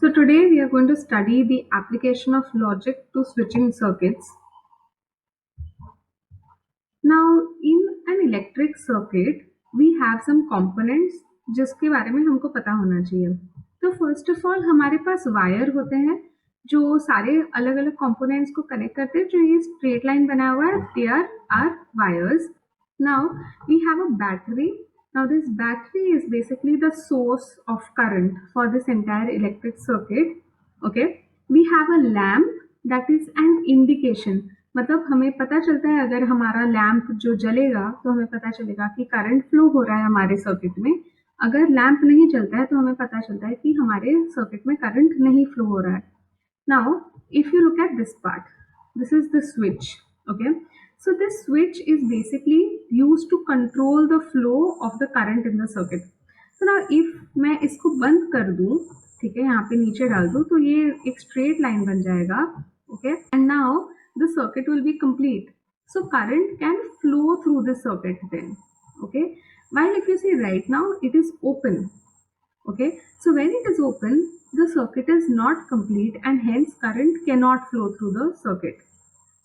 So today we are going to study the application of logic to switching circuits. Now in an electric circuit we have some components जिसके बारे में हमको पता होना चाहिए. तो फर्स्ट ऑफ ऑल हमारे पास वायर होते हैं जो सारे अलग अलग कंपोनेंट्स को कनेक्ट करते हैं. जो ये स्ट्रेट लाइन बना हुआ है they are wires. Now we have a battery. Now this battery is basically the source of current for this entire electric circuit. Okay, we have a lamp that is an indication. मतलब हमें पता चलता है अगर हमारा lamp जो जलेगा तो हमें पता चलेगा कि करंट फ्लो हो रहा है हमारे सर्किट में. अगर लैंप नहीं चलता है तो हमें पता चलता है कि हमारे सर्किट में करंट नहीं फ्लो हो रहा है. Now if you look at this part, this is the switch. Okay, so this switch is basically used to control the flow of the current in the circuit. So now if मैं इसको बंद कर दूं, ठीक है, यहाँ पे नीचे डाल दूं तो ये एक स्ट्रेट लाइन बन जाएगा. Okay, and now the circuit will be complete. So current can flow through the circuit then. Okay, while if you see right now it is open. Okay, so when it is open the circuit is not complete and hence current cannot flow through the circuit.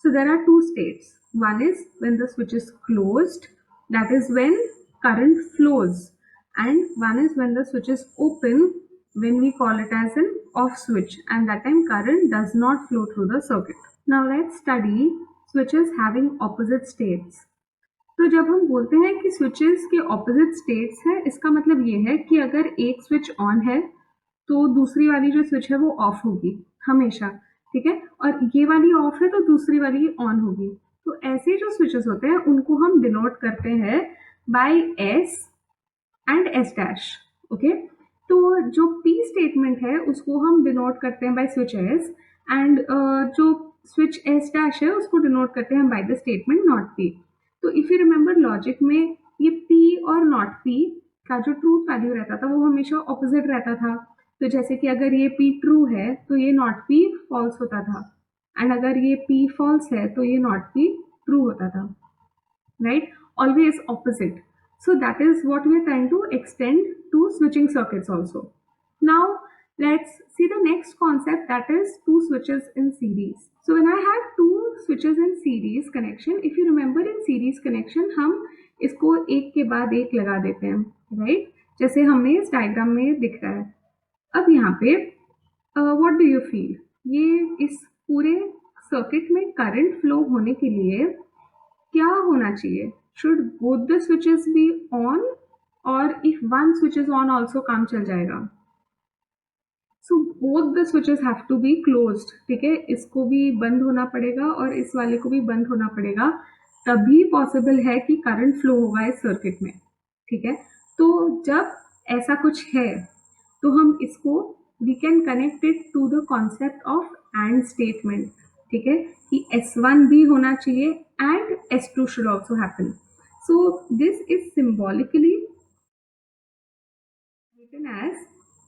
So there are two states. One is when the switch is closed, that is when current flows, and one is when the switch is open, when we call it as an off switch, and that time current does not flow through the circuit. Now let's study switches having opposite states. तो जब हम बोलते हैं कि switches के opposite states है, इसका मतलब ये है कि अगर एक स्विच ऑन है तो दूसरी वाली जो स्विच है वो ऑफ होगी हमेशा. ठीक है, और ये वाली ऑफ है तो दूसरी वाली ऑन होगी. तो ऐसे जो स्विचेस होते हैं उनको हम डिनोट करते हैं by S and S dash. Okay, तो जो पी स्टेटमेंट है उसको हम डिनोट करते हैं बाय स्विच एस, एंड जो स्विच एस डैश है उसको डिनोट करते हैं by the statement not P. तो इफ यू रिमेंबर लॉजिक में ये P और नॉट P का जो ट्रूथ वैल्यू रहता था वो हमेशा ऑपोजिट रहता था. तो जैसे कि अगर ये P ट्रू है तो ये नॉट P फॉल्स होता था, एंड अगर ये P फॉल्स है तो ये नॉट P ट्रू होता था. Right, always opposite. So that is what we are trying to extend to switching circuits also. Now let's see the next concept, that is two switches in series. So when I have two switches in series connection, if you remember in series connection हम इसको एक के बाद एक लगा देते हैं, right? जैसे हमें इस डायग्राम में दिख रहा है. अब यहाँ पे what do you feel? ये इस पूरे सर्किट में करंट फ्लो होने के लिए क्या होना चाहिए? Should both the switches be on, or if one switch is on also काम चल जाएगा? So both the switches have to be closed. ठीक है, इसको भी बंद होना पड़ेगा और इस वाले को भी बंद होना पड़ेगा, तभी पॉसिबल है कि करंट फ्लो होगा इस सर्किट में. ठीक है, तो जब ऐसा कुछ है तो हम इसको we can connect it to the concept of AND statement. ठीक है, कि S1 भी होना चाहिए and S2 should also happen. So this is symbolically written as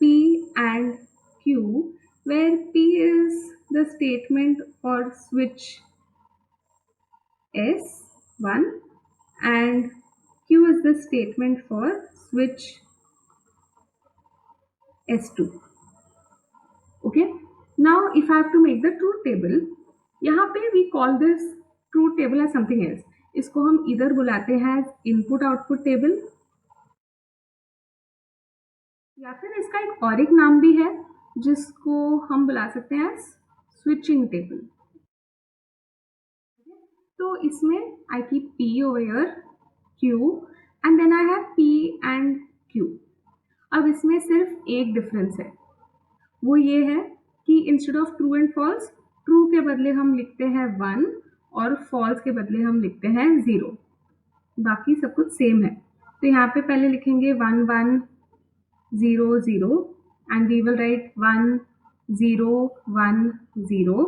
P and Q, where P is the statement for switch S1 and Q is the statement for switch S2. Okay, now if I have to make the truth table, यहाँ पे we call this truth table as something else. इसको हम इधर बुलाते हैं input output table, या फिर इसका एक और एक नाम भी है जिसको हम बुला सकते हैं स्विचिंग टेबल. तो इसमें I keep P over here, Q, and then I have P and Q. अब इसमें सिर्फ एक डिफरेंस है, वो ये है कि instead of true and false, true के बदले हम लिखते हैं 1 और फॉल्स के बदले हम लिखते हैं 0. बाकी सब कुछ सेम है. तो यहाँ पे पहले लिखेंगे 1 1 0 0 एंड वी विल राइट 1 0 1 0.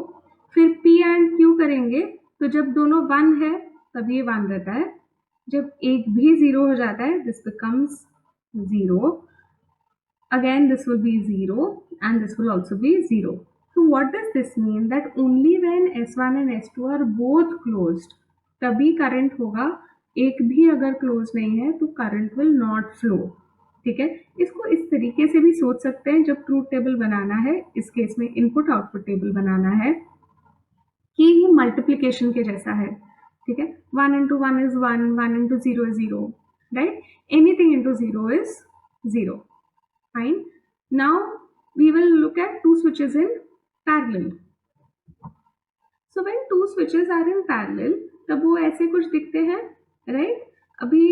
फिर P एंड Q करेंगे तो जब दोनों 1 है तब ये 1 रहता है, जब एक भी 0 हो जाता है this becomes 0. Again this will be 0 and this will also be 0. So what does this mean? That only when S1 and S2 are both closed तभी करंट होगा, एक भी अगर क्लोज नहीं है तो करंट will not flow. ठीक है। इसको इस तरीके से भी सोच सकते हैं जब ट्रूथ टेबल बनाना है, इस केस में इनपुट आउटपुट टेबल बनाना है, कि ये मल्टीप्लिकेशन के जैसा है, ठीक है। 1 into 1 is 1, 1 into 0 is 0, right? Anything into 0 is 0. Fine. Now we will look at two switches in parallel. So when two switches are in parallel, तब वो ऐसे कुछ दिखते हैं, right? अभी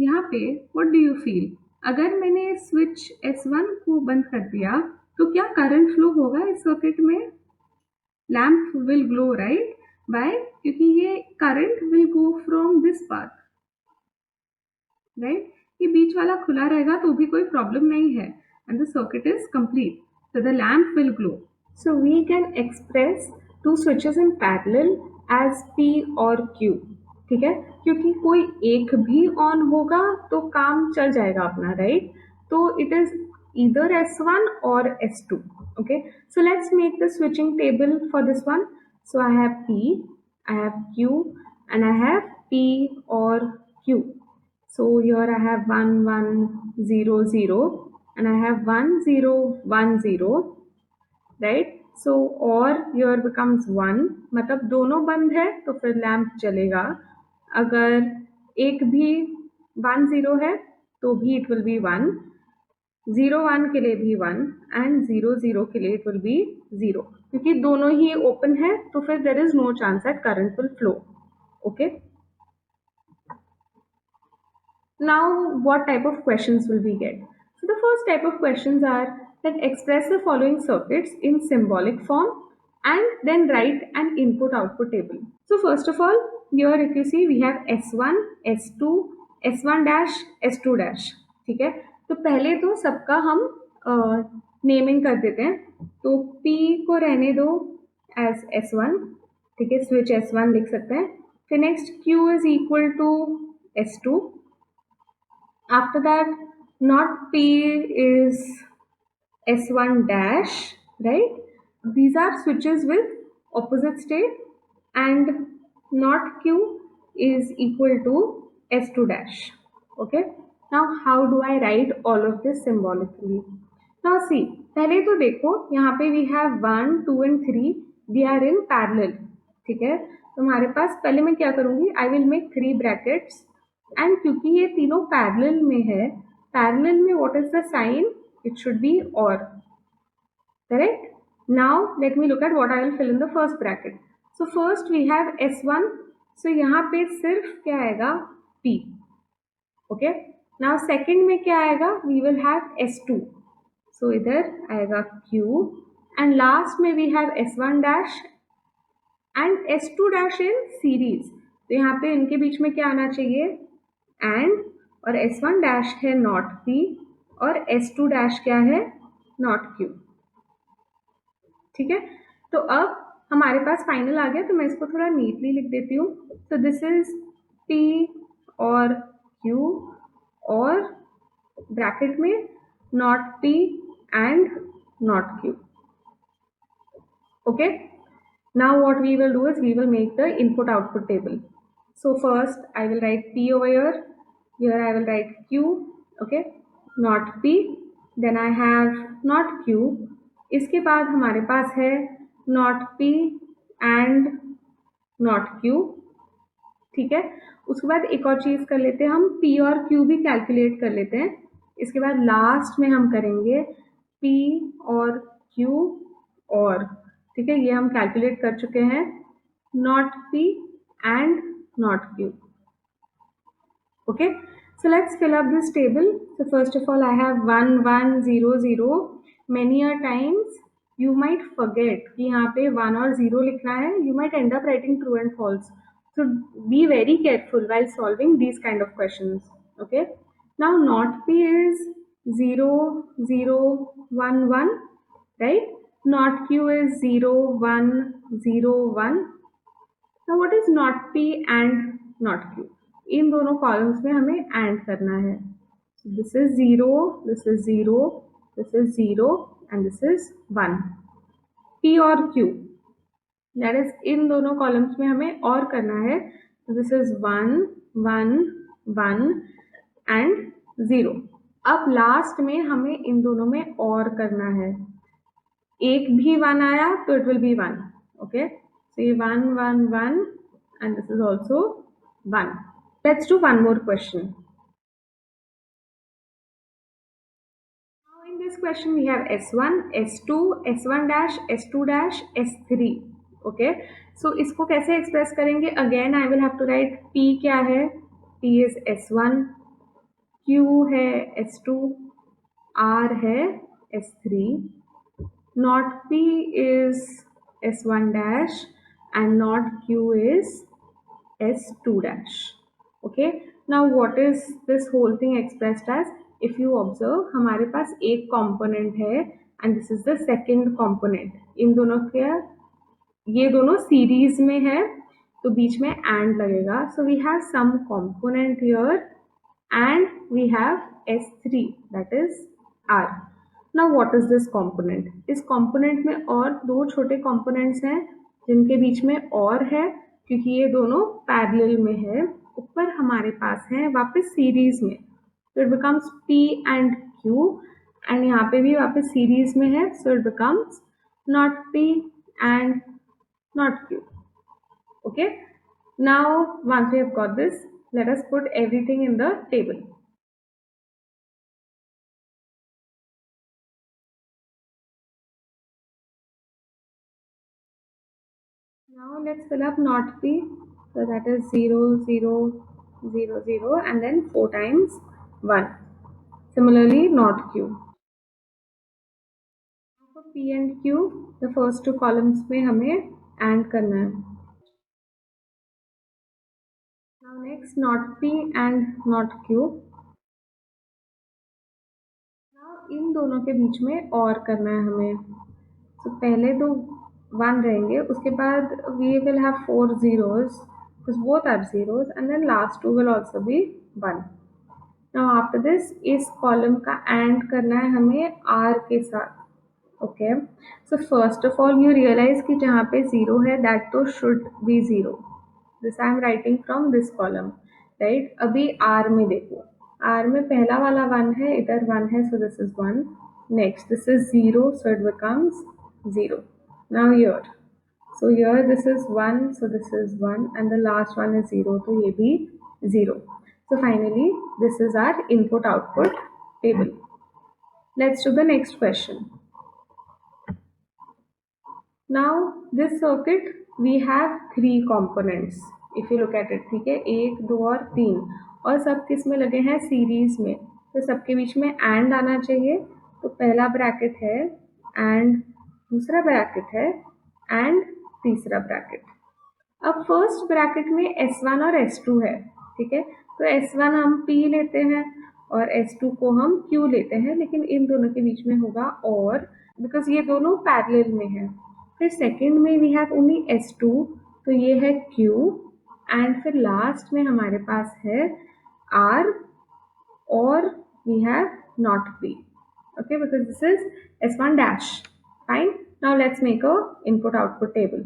यहाँ पे what do you feel? अगर मैंने स्विच S1 को बंद कर दिया तो क्या करंट फ्लो होगा इस सर्किट में? Lamp will glow, right? Why? क्योंकि ये current will go from this path, right? ये बीच वाला खुला रहेगा तो भी कोई प्रॉब्लम नहीं है, and the circuit is complete, so the lamp will glow. So we can express two switches in parallel as P और Q, ठीक है, क्योंकि कोई एक भी ऑन होगा तो काम चल जाएगा अपना, राइट? तो it is either S1 or S2. Okay, so let's make the switching table for this one. So I have P, I have Q, and I have P or Q. So here I have 1 1 0 0 and I have 1 0 1 0, right? So और here becomes 1, मतलब दोनों बंद है तो फिर lamp चलेगा। अगर एक भी 1 0 है तो भी इट विल बी 1, 0 1 के लिए भी 1 एंड 0 0 के लिए इट विल बी 0, क्योंकि दोनों ही ओपन है तो फिर there is no chance that current will flow. Okay, now what type of questions will we get? So the first type of questions are that express the following circuits in symbolic form and then write an input output table. So first of all, here if you see we have S1, S2, S1 dash, S2 dash, ठीक है। तो पहले तो सबका हम naming कर देते हैं, तो P को रहने दो एज S1, ठीक है, स्विच S1 लिख सकते हैं। फिर next Q is equal to S2. After that, not P is S1 dash, right? These are switches with opposite state, and not Q is equal to S2 dash. Okay, now how do I write all of this symbolically? Now see, पहले तो देखो यहाँ पे we have 1 2 and 3, they are in parallel, ठीक है। तो हमारे पास पहले मैं क्या करूँगी, I will make 3 brackets, and क्योंकि ये तीनों पैरेलल में है, पैरेलल में what is the sign, it should be और, correct. Now let me look at what I will fill in the first bracket. So first we have S1, so यहाँ पे सिर्फ क्या आएगा, P. ओके, नाउ सेकेंड में क्या आएगा, we will have S2, सो इधर आएगा Q, एंड लास्ट में we have S1 dash and S2 dash in series, तो यहाँ पे इनके बीच में क्या आना चाहिए, एंड, और S1 डैश है नॉट P और S2 डैश क्या है, नॉट Q, ठीक है। तो अब हमारे पास फाइनल आ गया, तो मैं इसको थोड़ा नीटली लिख देती हूँ। तो दिस इज P और Q और ब्रैकेट में not P and not Q. Okay, now what we will do is we will make the input output table. So first I will write P over here I will write Q, okay, not P, then I have not Q, इसके बाद हमारे पास है not P and not Q, ठीक है। उसके बाद एक और चीज़ कर लेते हैं, हम P और Q भी कैलकुलेट कर लेते हैं, इसके बाद लास्ट में हम करेंगे P और Q और, ठीक है, ये हम कैलकुलेट कर चुके हैं, not P and not Q. Okay, so let's fill up this table. So first of all I have 1 1 0 0. Many a times you might forget कि यहाँ पे 1 और 0 लिखना है, you might end up writing true and false, so be very careful while solving these kind of questions. Okay, now not P is 0 0 1 1, right? Not Q is 0 1 0 1. Now what is not P and not Q? इन दोनों columns में हमें and करना है. This is 0, this is 0, this is 0 and this is 1. P और Q, that is in दोनों columns में हमें और करना है. This is 1 1 1 and 0. अब लास्ट में हमें इन दोनों में और करना है, एक भी 1 आया तो it will be 1. Okay, so ये 1 1 1 and this is also 1. Let's do one more question. Now in this question we have S1, S2, S1 dash, S2 dash, S3. Okay, so इसको कैसे एक्सप्रेस करेंगे? Again I will have to write P क्या है? P is S1, Q है S2, R है S3. Not P is S1 dash and not Q is S2 dash. Okay, now what is this whole thing expressed as? If you observe, हमारे पास एक component है and this is the second component. इन दोनों के ये दोनों series में है तो बीच में and लगेगा. So we have some component here and we have S3, that is R. Now what is this component? इस component में और दो छोटे components हैं जिनके बीच में और है क्योंकि ये दोनों पैरेलल में है. ऊपर हमारे पास है वापस सीरीज में, तो it becomes P and Q and यहाँ पे भी वापस सीरीज में है, so it becomes not P and not Q. Okay, now once we have got this, let us put everything in the table. Now let's fill up not P, so that is 0 0 0 0 and then 4 times 1. Similarly not Q. For P and Q, the first two columns में हमें AND करना है. Now next not P and not Q. Now इन दोनों के बीच में और करना है हमें. तो पहले तो 1 रहेंगे, उसके बाद we will have 4 zeros because both are zeros and then last two will also be 1. Now after this इस column का AND करना है हमें R के साथ. Okay, so first of all you realize कि जहाँ पे 0 है that तो should be 0. This I am writing from this column, right? अभी R में देखो, R में पहला वाला 1 है, इधर 1 है, so this is 1. Next this is 0, so it becomes 0. Now here, so here this is 1, so this is 1 and the last one is 0, तो ये भी 0. So finally this is our input output table. Let's do the next question. Now this circuit we have 3 components. If you look at it, ठीक है, 1 2 और 3 और सब किस में लगे हैं? सीरीज में. तो सबके बीच में AND आना चाहिए. तो पहला ब्रैकेट है AND, दूसरा ब्रैकेट है AND, तीसरा ब्रैकेट. अब फर्स्ट ब्रैकेट में S1 और S2 है, ठीक है, तो S1 हम P लेते हैं और S2 को हम Q लेते हैं, लेकिन इन दोनों के बीच में होगा और, बिकॉज ये दोनों पैरेलल में है. फिर सेकंड में वी हैव ओनली S2, तो ये है Q एंड फिर लास्ट में हमारे पास है R और we have not P. Okay, because this is S1 dash. Fine. Now let's make a input output table.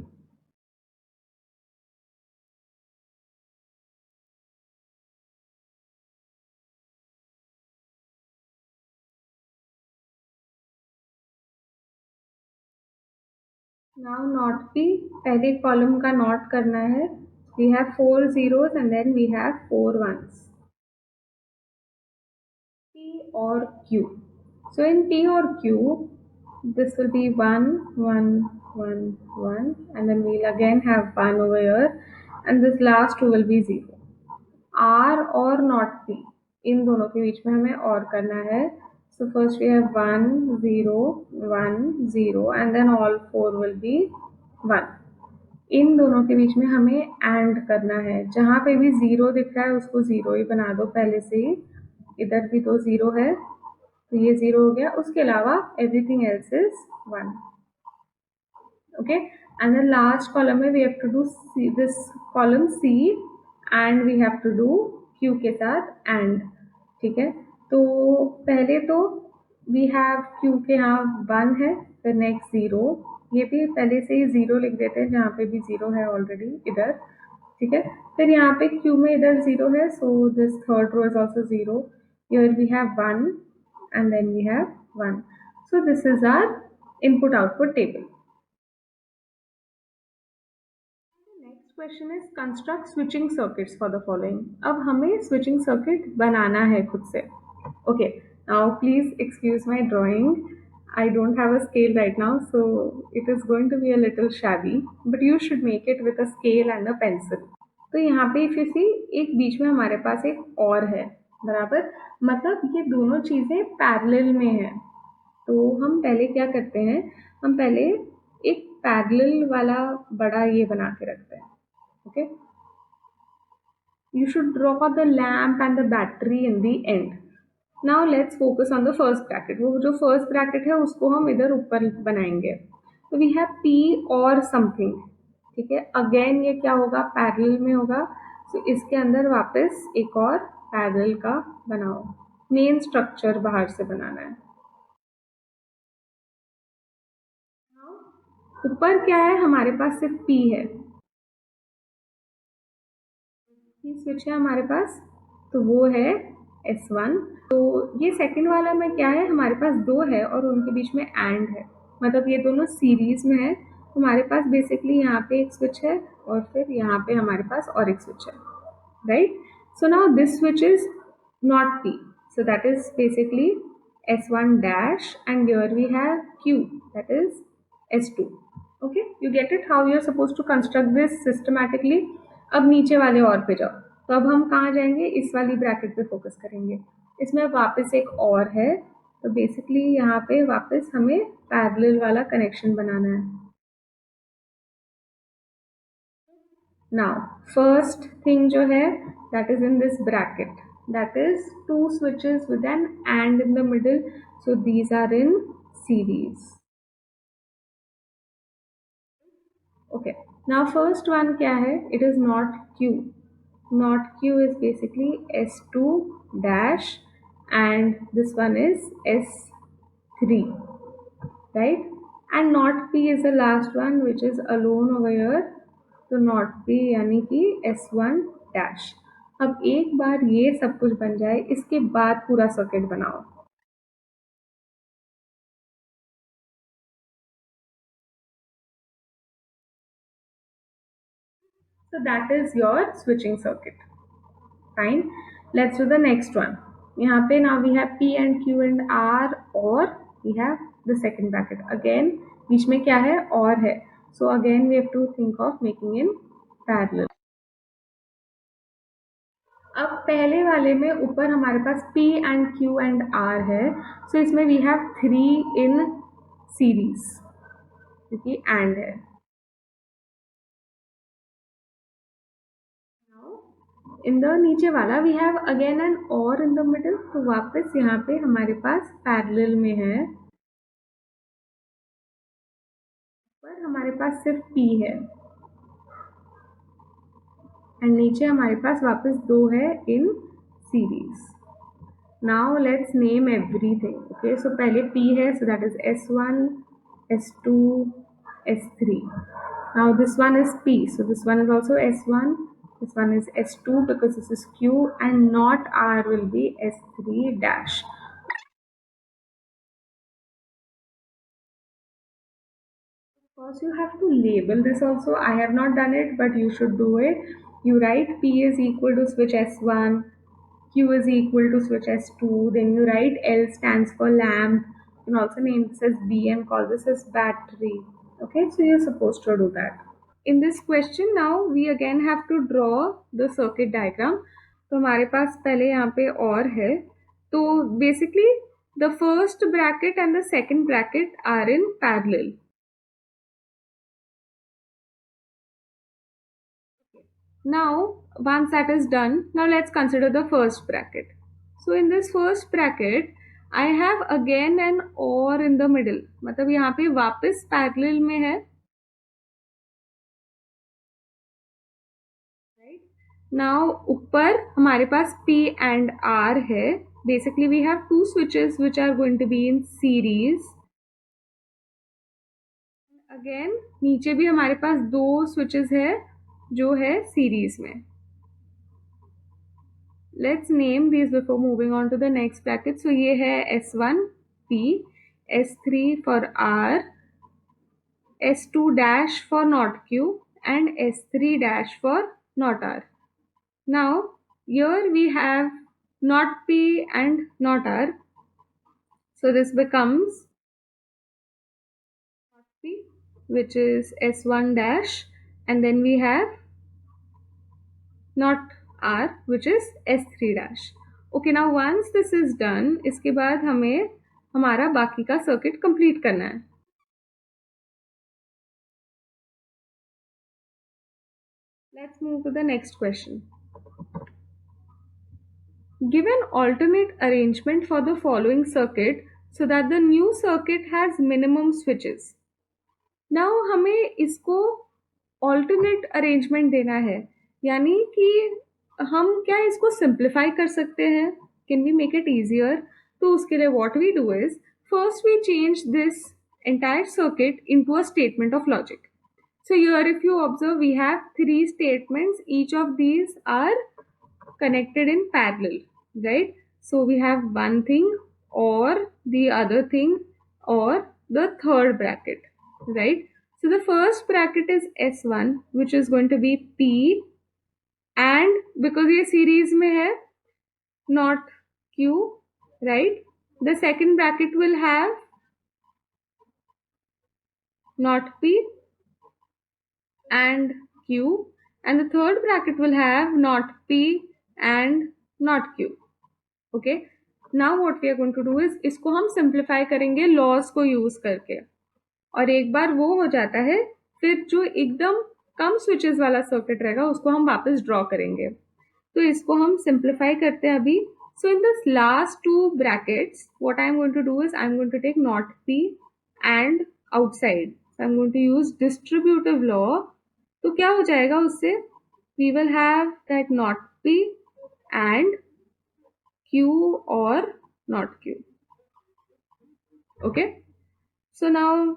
Now not P, पहले कॉलम का नॉट करना है. We have 4 zeros and then we have 4 ones. P or Q. So in P or Q, this will be 1 1 1 1 and then we'll again have 1 over here and this last two will be 0. R or not P, इन दोनों के बीच में हमें और करना है. So first we have 1 0 1 0 and then all 4 will be 1. इन दोनों के बीच में हमें AND करना है. जहाँ पे भी 0 दिख रहा है उसको 0 ही बना दो पहले से ही. इधर भी तो 0 है तो ये 0 हो गया, उसके अलावा everything else is 1. Okay, and the last column में we have to do C, this column C and we have to do Q के साथ AND. ठीक है, तो पहले तो we have Q के यहाँ 1 है, फिर next 0, ये भी पहले से ही 0 लिख देते हैं जहाँ पे भी 0 है ऑलरेडी इधर. ठीक है, फिर यहाँ पे Q में इधर 0 है, so this third row is also 0. Here we have 1 and then we have 1. So this is our input output table. The next question is construct switching circuits for the following. अब हमें switching circuit बनाना है खुद से. Okay, now please excuse my drawing. I don't have a scale right now, so it is going to be a little shabby, but you should make it with a scale and a pencil. तो यहाँ पे if you see, एक बीच में हमारे पास एक और है, बराबर, मतलब ये दोनों चीज़ें पैरेलल में है. तो हम पहले क्या करते हैं, हम पहले एक पैरेलल वाला बड़ा ये बना के रखते हैं. Okay, you should draw the lamp and the battery in the end. Now let's focus on the first bracket. वो जो first bracket है उसको हम इधर ऊपर बनाएंगे. तो we have P और something, ठीक है. अगेन ये क्या होगा, पैरेलल में होगा. तो इसके अंदर वापस एक और पैरेलल का बनाओ. मेन स्ट्रक्चर बाहर से बनाना है. ऊपर क्या है, हमारे पास सिर्फ P है. P स्विच है हमारे पास, तो वो है S1. तो ये सेकंड वाला में क्या है, हमारे पास दो है और उनके बीच में एंड है, मतलब ये दोनों सीरीज में है. तो हमारे पास बेसिकली यहाँ पे एक स्विच है और फिर यहाँ पे हमारे पास और एक स्विच है, right. So now this switch is not P, so that is basically S1 dash, and here we have Q, that is S2. Okay, you get it how you are supposed to construct this systematically. अब नीचे वाले और पे जाओ. तो अब हम कहाँ जाएंगे, इस वाली ब्रैकेट पे फोकस करेंगे. इसमें वापस एक और है, तो बेसिकली यहाँ पे वापस हमें पैरेलल वाला कनेक्शन बनाना है. Now first thing जो है, that is in this bracket, that is two switches with an AND in the middle, so these are in series. Okay, now first one क्या है, it is not Q. Not Q is basically S2 dash, and this one is S3, right? And not P is the last one which is alone over here. तो not P यानी कि S1 dash. अब एक बार ये सब कुछ बन जाए, इसके बाद पूरा सर्किट बनाओ. So that is your switching circuit. Fine. Let's do the next one. यहाँ पे now we have P and Q and R, और we have the second bracket. Again बीच में क्या है, और है. So again we have to think of making in parallel. अब पहले वाले में ऊपर हमारे पास P and Q and R है, so इसमें we have 3 in series, क्योंकि and है. इन द नीचे वाला we have again an or in the middle, तो वापस यहाँ पे हमारे पास पैरेलल में है, पर हमारे पास सिर्फ P है, एंड नीचे हमारे पास वापस दो है in series. Now let's name everything. Okay, so पहले P है, so that is S1, S2, S3. Now this one is P, so this one is also S1. This one is S2 because this is Q, and not R will be S3 dash. Of course, you have to label this also. I have not done it, but you should do it. You write P is equal to switch S1, Q is equal to switch S2, then you write L stands for lamp. You can also name this as B and call this as battery. Okay, so you're supposed to do that. In this question now we again have to draw the circuit diagram. तो हमारे पास पहले यहाँ पे और है, तो basically the first bracket and the second bracket are in parallel. Now once that is done, now let's consider the first bracket. So in this first bracket I have again an or in the middle, मतलब यहाँ पे वापस parallel में है. Now ऊपर हमारे पास P and R है. Basically we have two switches which are going to be in series. Again नीचे भी हमारे पास दो switches है जो है series में. let's name these before moving on to the next bracket. So ये है S1P, S3 for R, S2 dash for not Q, and S3 dash for not R. Now here we have not P and not R, so this becomes not P, which is S1 dash, and then we have not R, which is S3 dash. Okay, now once this is done, इसके बाद हमें हमारा बाकी का circuit complete करना है. Let's move to the next question. Give an alternate arrangement for the following circuit so that the new circuit has minimum switches. Now हमें इसको alternate arrangement देना है, यानी कि हम क्या इसको simplify कर सकते हैं? Can we make it easier? तो उसके लिए what we do is, first we change this entire circuit into a statement of logic. So here if you observe, we have 3 statements. Each of these are connected in parallel, right? So we have one thing or the other thing or the third bracket, right? So the first bracket is S1, which is going to be P, and because ये series में है, not Q, right? The second bracket will have not P and Q, and the third bracket will have not P and not Q. Okay, now what we are going to do is, इसको हम simplify करेंगे laws को use करके, और एक बार वो हो जाता है, फिर जो एकदम कम switches वाला circuit रहेगा उसको हम वापस draw करेंगे. तो इसको हम simplify करते हैं अभी. So in this last two brackets, what I am going to do is, I am going to take not P and outside. So I am going to use distributive law. तो क्या हो जाएगा उससे? We will have that not P and Q or not Q. Okay, so now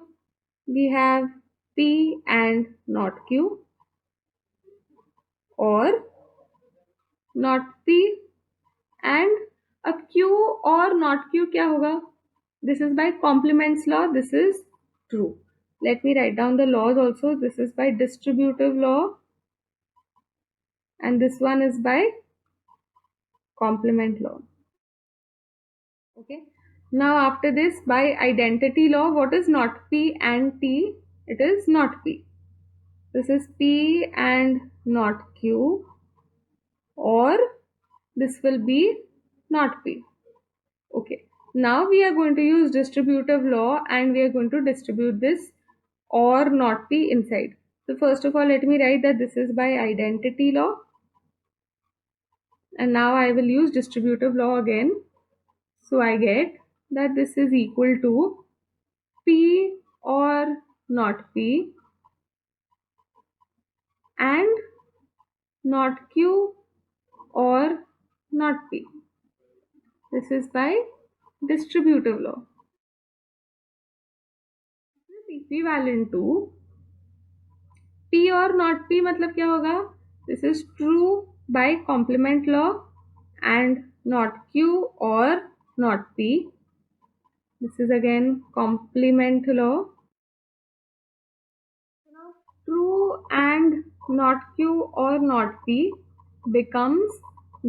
we have P and not Q or not P, and अब Q और not Q क्या होगा? This is by complements law, this is true. Let me write down the laws also. This is by distributive law and this one is by complement law. Okay, now after this, by identity law, what is not P and T? It is not P. This is P and not Q, or this will be not P. Okay, now we are going to use distributive law and we are going to distribute this or not P inside. So first of all, let me write that this is by identity law, and now I will use distributive law again. So I get that this is equal to P or not P and not Q or not P. This is by distributive law. This is equivalent to P or not P, मतलब क्या होगा? This is true by complement law and not Q or not P. This is again complement law. Now true and not Q or not P becomes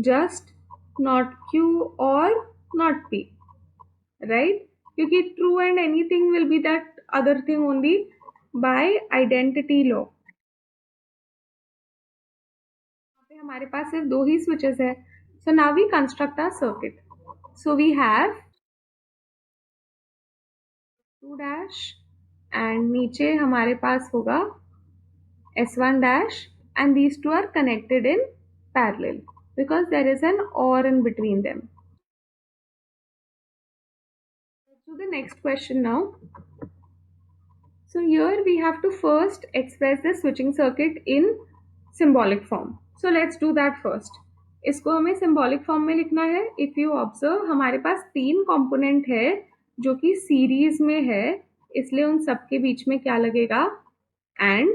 just not Q or not P, right? क्योंकि true and anything will be that other thing only by identity law. हमारे पास सिर्फ 2 ही switches है. So now we construct our circuit. So we have 2 dash and नीचे हमारे पास होगा S1 dash, and these two are connected in parallel because there is an OR in between them. Let's do the next question now. So here we have to first express the switching circuit in symbolic form. So let's do that first. इसको हमें symbolic form में लिखना है. If you observe, हमारे पास 3 component है जो कि series में है, इसलिए उन सब के बीच में क्या लगेगा? And.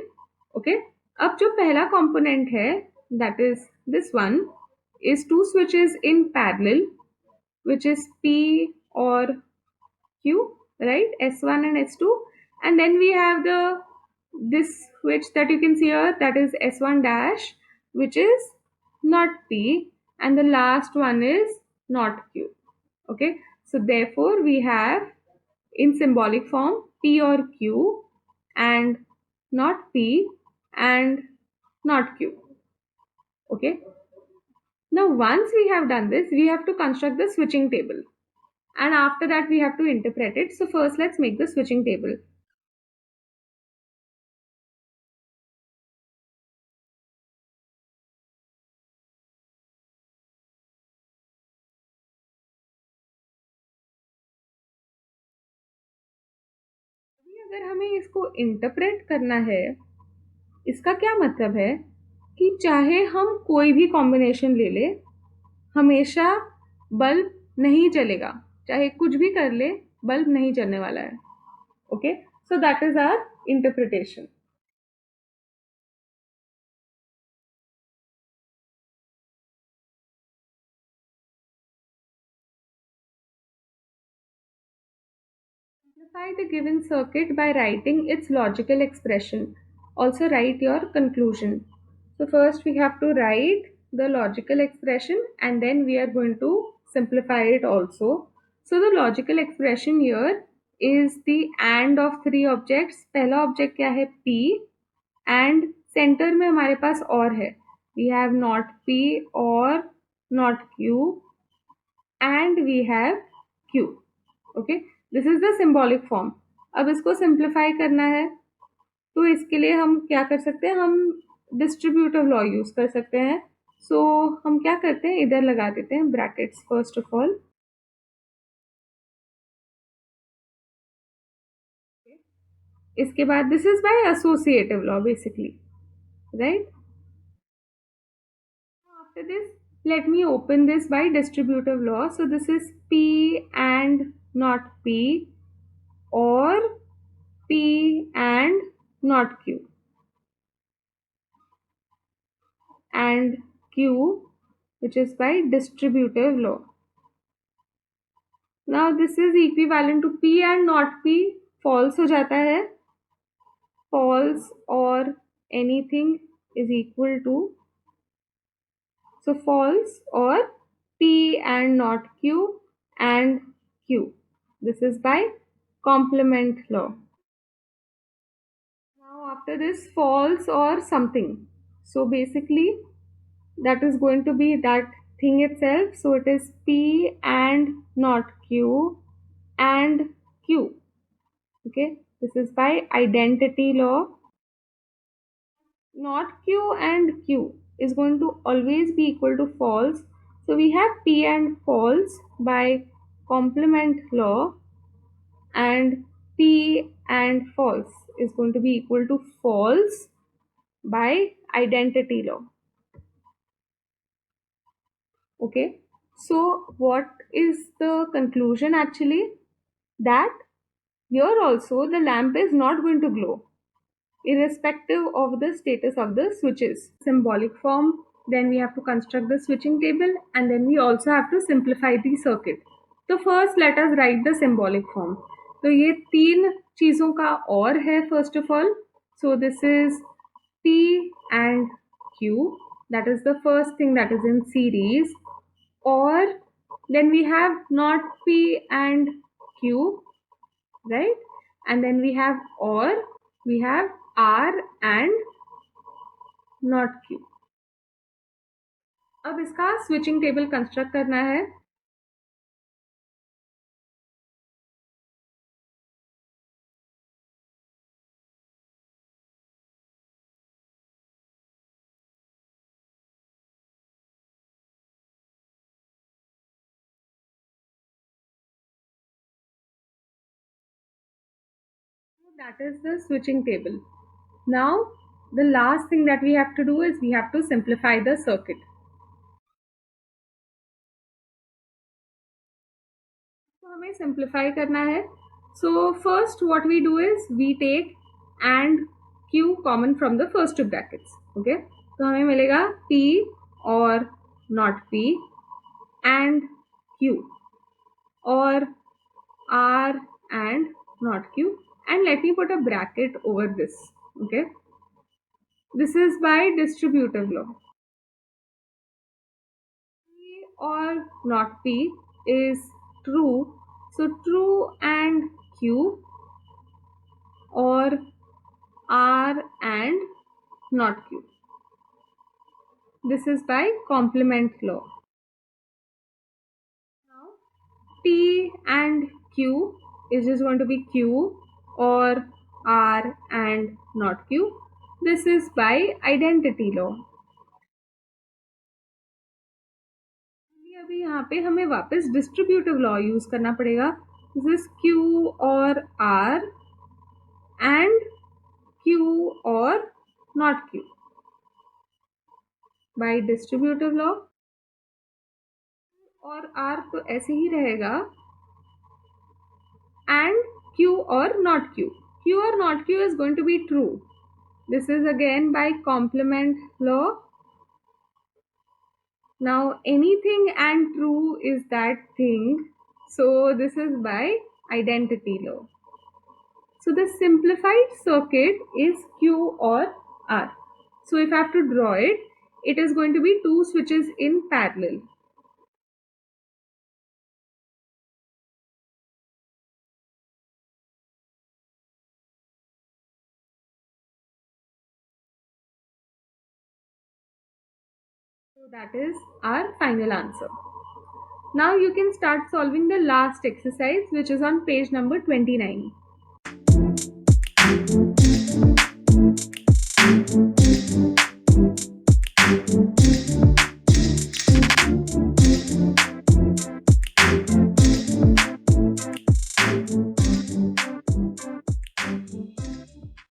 Okay, अब जो पहला component है, that is this one, is two switches in parallel, which is P or Q, right? S1 and S2. And then we have this switch that you can see here, that is S1 dash, which is not P, and the last one is not Q. Okay, so therefore we have in symbolic form P or Q and not P and not Q. Okay, now once we have done this, we have to construct the switching table, and after that we have to interpret it. So first let's make the switching table. अगर हमें इसको interpret करना है, इसका क्या मतलब है कि चाहे हम कोई भी कॉम्बिनेशन ले ले, हमेशा बल्ब नहीं चलेगा, चाहे कुछ भी कर ले बल्ब नहीं चलने वाला है. Okay, so that is our interpretation. Simplify the given circuit by writing its logical expression. Also write your conclusion. So first we have to write the logical expression and then we are going to simplify it also. So the logical expression here is the AND of three objects. पहला object क्या है? P, and center में हमारे पास और है. We have not P or not Q and we have Q. Okay, this is the symbolic form. अब इसको simplify करना है, तो इसके लिए हम क्या कर सकते हैं? हम डिस्ट्रीब्यूटिव लॉ यूज कर सकते हैं. सो हम क्या करते हैं, इधर लगा देते हैं ब्रैकेट्स फर्स्ट ऑफ ऑल. इसके बाद this is by associative law basically, right? After this let me open this by distributive law. So this is P and not P, or P and not Q, and Q, which is by distributive law. Now this is equivalent to P and not P. False हो जाता है. False or anything is equal to, so false or P and not Q and Q. This is by complement law. Now after this, false or something. So basically that is going to be that thing itself. So it is P and not Q and Q. Okay, this is by identity law. Not Q and Q is going to always be equal to false. So we have P and false by complement law, and P and false is going to be equal to false by identity law. Okay, so what is the conclusion actually? That here also the lamp is not going to glow irrespective of the status of the switches. Symbolic form, then we have to construct the switching table, and then we also have to simplify the circuit. तो first let us write the symbolic form. तो ये तीन चीज़ों का और है first of all. So this is P and Q, that is the first thing that is in series. Or then we have not P and Q, right? And then we have or, we have R and not Q. अब इसका switching table construct करना है. That is the switching table. Now the last thing that we have to do is we have to simplify the circuit. तो हमें simplify करना है. So first what we do is we take and Q common from the first two brackets. Okay, तो हमें मिलेगा P और not P, and Q, or R and not Q, and let me put a bracket over this. Okay, this is by distributive law. P or not P is true, so true and Q, or R and not Q. This is by complement law. Now P and Q is just going to be Q or R and not Q. This is by identity law. अभी यहाँ पे हमें वापस distributive law use करना पड़ेगा. This is Q और R and Q or not Q. by distributive law और R तो ऐसे ही रहेगा, and Q or not Q. Q or not Q is going to be true. This is again by complement law. Now anything and true is that thing, so this is by identity law. So the simplified circuit is Q or R. So if I have to draw it, it is going to be two switches in parallel. So that is our final answer. Now you can start solving the last exercise, which is on page number 29.